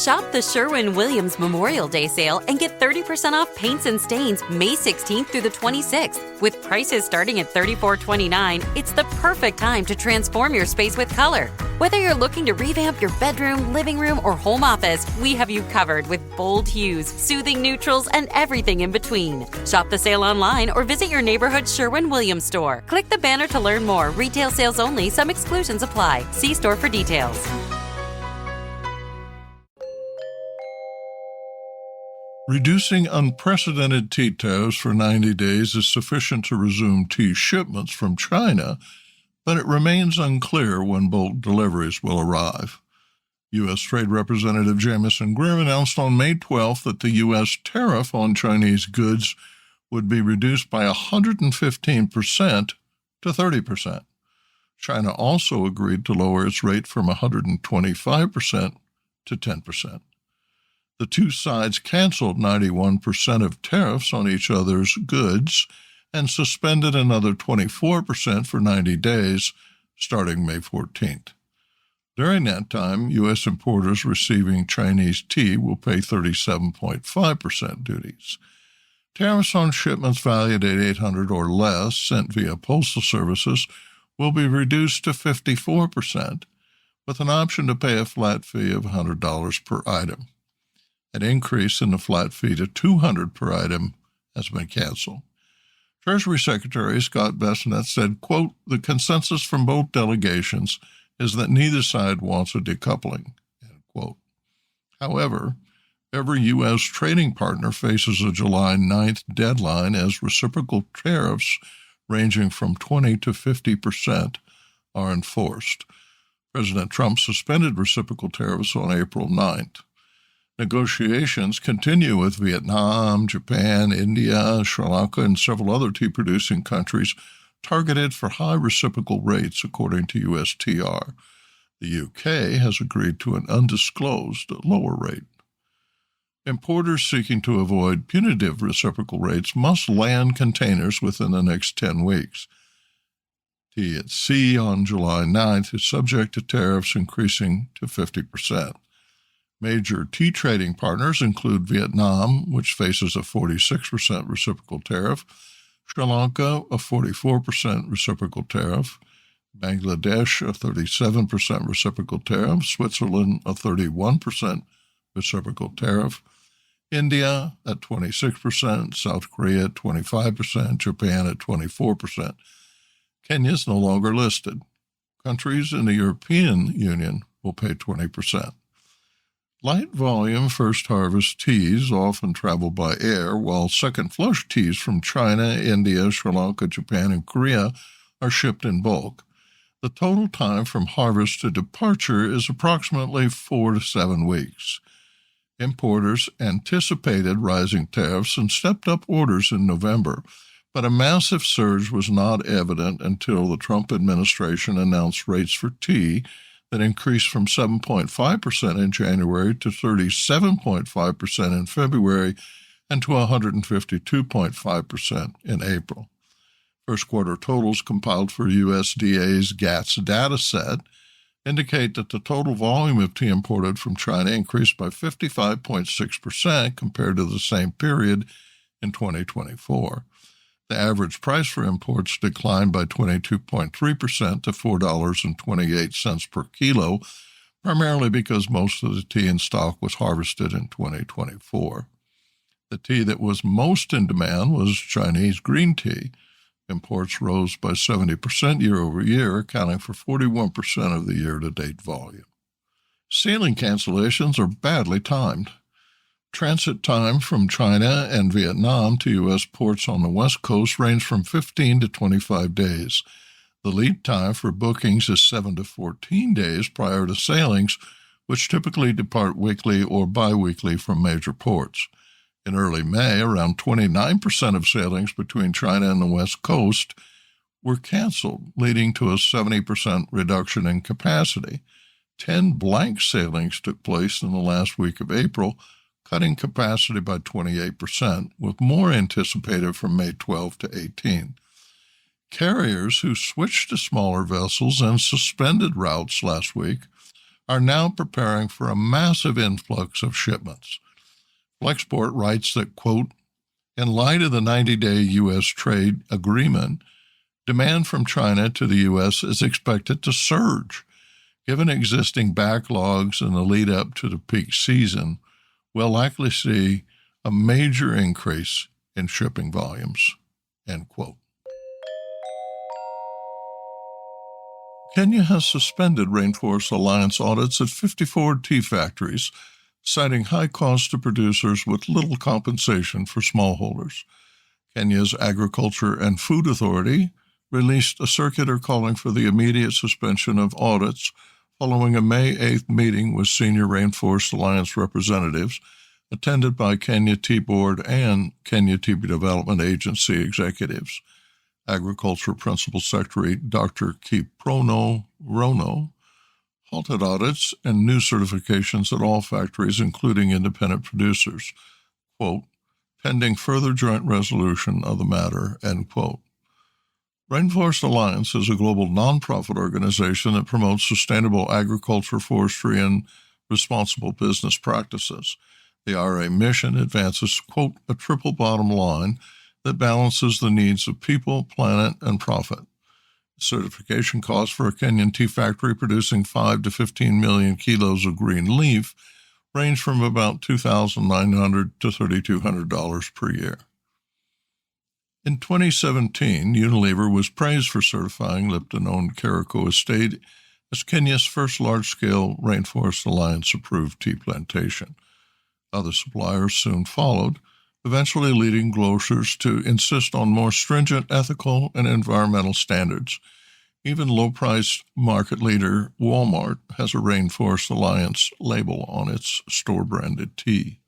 Shop the Sherwin-Williams Memorial Day sale and get 30% off paints and stains May 16th through the 26th. With prices starting at $34.29, it's the perfect time to transform your space with color. Whether you're looking to revamp your bedroom, living room, or home office, we have you covered with bold hues, soothing neutrals, and everything in between. Shop the sale online or visit your neighborhood Sherwin-Williams store. Click the banner to learn more. Retail sales only. Some exclusions apply. See store for details. Reducing unprecedented tea tariffs for 90 days is sufficient to resume tea shipments from China, but it remains unclear when bulk deliveries will arrive. U.S. Trade Representative Jamieson Greer announced on May 12th that the U.S. tariff on Chinese goods would be reduced by 115% to 30%. China also agreed to lower its rate from 125% to 10%. The two sides canceled 91% of tariffs on each other's goods and suspended another 24% for 90 days, starting May 14th. During that time, U.S. importers receiving Chinese tea will pay 37.5% duties. Tariffs on shipments valued at $800 or less sent via postal services will be reduced to 54%, with an option to pay a flat fee of $100 per item. An increase in the flat fee to $200 per item has been canceled. Treasury Secretary Scott Bessent said, quote, "The consensus from both delegations is that neither side wants a decoupling," end quote. However, every U.S. trading partner faces a July 9th deadline as reciprocal tariffs ranging from 20 to 50% are enforced. President Trump suspended reciprocal tariffs on April 9th. Negotiations continue with Vietnam, Japan, India, Sri Lanka, and several other tea-producing countries targeted for high reciprocal rates, according to USTR. The UK has agreed to an undisclosed lower rate. Importers seeking to avoid punitive reciprocal rates must land containers within the next 10 weeks. Tea at sea on July 9th is subject to tariffs increasing to 50%. Major tea trading partners include Vietnam, which faces a 46% reciprocal tariff, Sri Lanka, a 44% reciprocal tariff, Bangladesh, a 37% reciprocal tariff, Switzerland, a 31% reciprocal tariff, India at 26%, South Korea at 25%, Japan at 24%. Kenya is no longer listed. Countries in the European Union will pay 20%. Light volume first harvest teas often travel by air, while second flush teas from China, India, Sri Lanka, Japan, and Korea are shipped in bulk. The total time from harvest to departure is approximately 4 to 7 weeks. Importers anticipated rising tariffs and stepped up orders in November, but a massive surge was not evident until the Trump administration announced rates for tea that increased from 7.5% in January to 37.5% in February and to 152.5% in April. First quarter totals compiled for USDA's GATS data set indicate that the total volume of tea imported from China increased by 55.6% compared to the same period in 2024. The average price for imports declined by 22.3% to $4.28 per kilo, primarily because most of the tea in stock was harvested in 2024. The tea that was most in demand was Chinese green tea. Imports rose by 70% year over year, accounting for 41% of the year-to-date volume. Sailing cancellations are badly timed. Transit time from China and Vietnam to U.S. ports on the West Coast range from 15 to 25 days. The lead time for bookings is 7 to 14 days prior to sailings, which typically depart weekly or biweekly from major ports. In early May, around 29% of sailings between China and the West Coast were canceled, leading to a 70% reduction in capacity. 10 blank sailings took place in the last week of April, cutting capacity by 28%, with more anticipated from May 12 to 18. Carriers who switched to smaller vessels and suspended routes last week are now preparing for a massive influx of shipments. Flexport writes that, quote, in light of the 90-day U.S. trade agreement, demand from China to the U.S. is expected to surge. Given existing backlogs and the lead up to the peak season, we'll likely see a major increase in shipping volumes, end quote. Kenya has suspended Rainforest Alliance audits at 54 tea factories, citing high costs to producers with little compensation for smallholders. Kenya's Agriculture and Food Authority released a circular calling for the immediate suspension of audits following a May 8th meeting with senior Rainforest Alliance representatives, attended by Kenya Tea Board and Kenya Tea Development Agency executives. Agriculture Principal Secretary Dr. Kiprono Rono halted audits and new certifications at all factories, including independent producers, quote, pending further joint resolution of the matter, end quote. Rainforest Alliance is a global nonprofit organization that promotes sustainable agriculture, forestry, and responsible business practices. The RA mission advances, quote, a triple bottom line that balances the needs of people, planet, and profit. Certification costs for a Kenyan tea factory producing 5 to 15 million kilos of green leaf range from about $2,900 to $3,200 per year. In 2017, Unilever was praised for certifying Lipton-owned Caraco Estate as Kenya's first large-scale Rainforest Alliance-approved tea plantation. Other suppliers soon followed, eventually leading grocers to insist on more stringent ethical and environmental standards. Even low-priced market leader Walmart has a Rainforest Alliance label on its store-branded tea.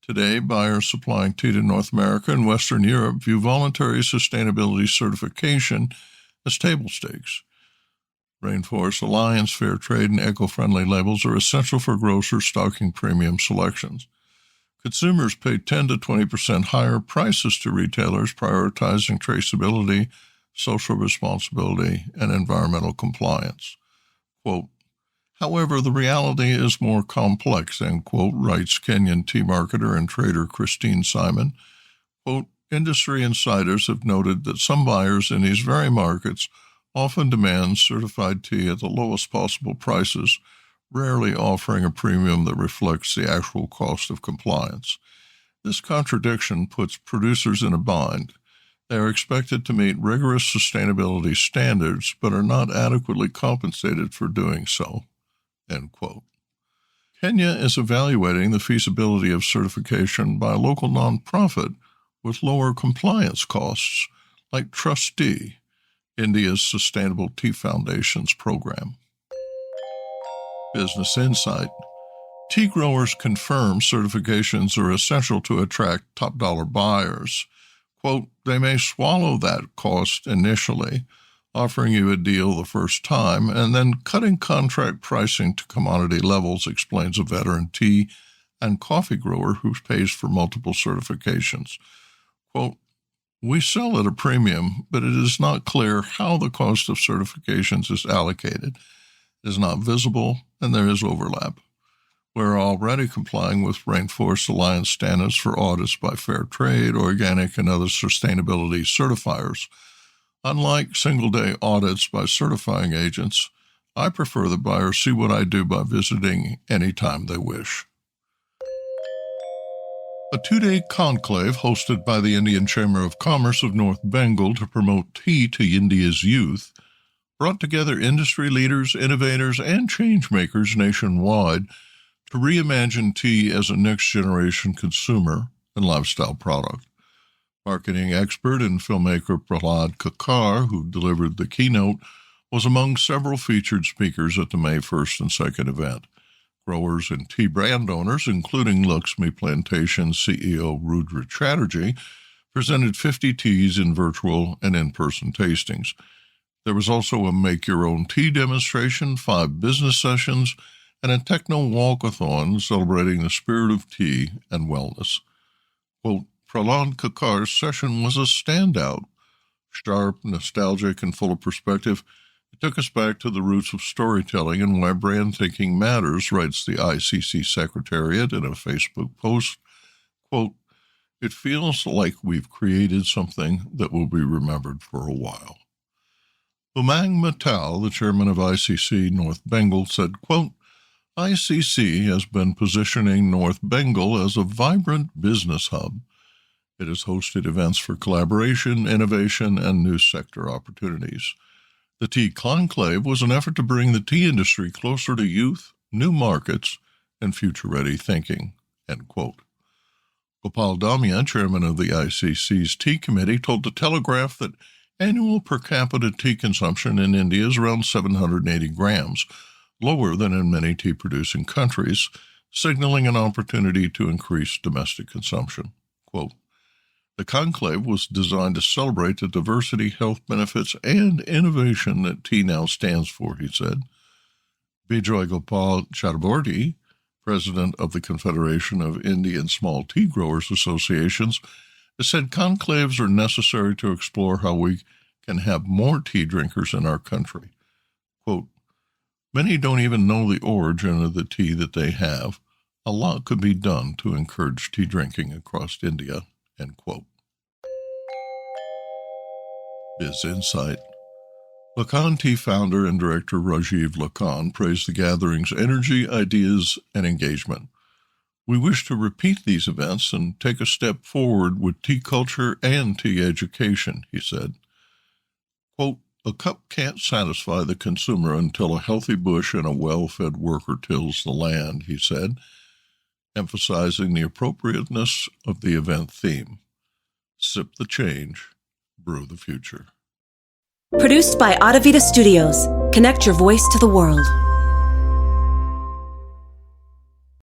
Today, buyers supplying tea to North America and Western Europe view voluntary sustainability certification as table stakes. Rainforest Alliance, fair trade, and eco-friendly labels are essential for grocers stocking premium selections. Consumers pay 10 to 20% higher prices to retailers prioritizing traceability, social responsibility, and environmental compliance. Quote, however, the reality is more complex, end quote, writes Kenyan tea marketer and trader Christine Simon. Quote, industry insiders have noted that some buyers in these very markets often demand certified tea at the lowest possible prices, rarely offering a premium that reflects the actual cost of compliance. This contradiction puts producers in a bind. They are expected to meet rigorous sustainability standards, but are not adequately compensated for doing so, end quote. Kenya is evaluating the feasibility of certification by a local nonprofit with lower compliance costs, like Trustee, India's Sustainable Tea Foundation's program. Business Insight. Tea growers confirm certifications are essential to attract top-dollar buyers. Quote, they may swallow that cost initially, offering you a deal the first time, and then cutting contract pricing to commodity levels, explains a veteran tea and coffee grower who pays for multiple certifications. Quote, we sell at a premium, but it is not clear how the cost of certifications is allocated. It is not visible, and there is overlap. We're already complying with Rainforest Alliance standards for audits by Fair Trade, Organic, and other sustainability certifiers. Unlike single-day audits by certifying agents, I prefer that buyers see what I do by visiting anytime they wish. A two-day conclave hosted by the Indian Chamber of Commerce of North Bengal to promote tea to India's youth brought together industry leaders, innovators, and change-makers nationwide to reimagine tea as a next-generation consumer and lifestyle product. Marketing expert and filmmaker Prahlad Kakar, who delivered the keynote, was among several featured speakers at the May 1st and 2nd event. Growers and tea brand owners, including Lakshmi Plantation CEO Rudra Chatterjee, presented 50 teas in virtual and in-person tastings. There was also a make-your-own tea demonstration, 5 business sessions, and a techno walkathon celebrating the spirit of tea and wellness. Quote, Prahlad Kakar's session was a standout. Sharp, nostalgic, and full of perspective, It took us back to the roots of storytelling and why brand thinking matters, writes the ICC Secretariat in a Facebook post. Quote, "It feels like we've created something that will be remembered for a while." Umang Mittal, the chairman of ICC North Bengal, said, quote, "ICC has been positioning North Bengal as a vibrant business hub. It has hosted events for collaboration, innovation, and new sector opportunities. The Tea Conclave was an effort to bring the tea industry closer to youth, new markets, and future-ready thinking." End quote. Gopal Damia, chairman of the ICC's Tea Committee, told The Telegraph that annual per capita tea consumption in India is around 780 grams, lower than in many tea-producing countries, signaling an opportunity to increase domestic consumption. Quote, "The conclave was designed to celebrate the diversity, health benefits, and innovation that tea now stands for," he said. Bijoy Gopal Chakraborty, president of the Confederation of Indian Small Tea Growers Associations, has said conclaves are necessary to explore how we can have more tea drinkers in our country. Quote, "Many don't even know the origin of the tea that they have. A lot could be done to encourage tea drinking across India." End quote. Biz Insight. Lakan Tea founder and director Rajiv Lakan praised the gathering's energy, ideas, and engagement. "We wish to repeat these events and take a step forward with tea culture and tea education," he said. Quote, "A cup can't satisfy the consumer until a healthy bush and a well-fed worker tills the land," he said, emphasizing the appropriateness of the event theme. Sip the change, brew the future. Produced by Audivita Studios. Connect your voice to the world.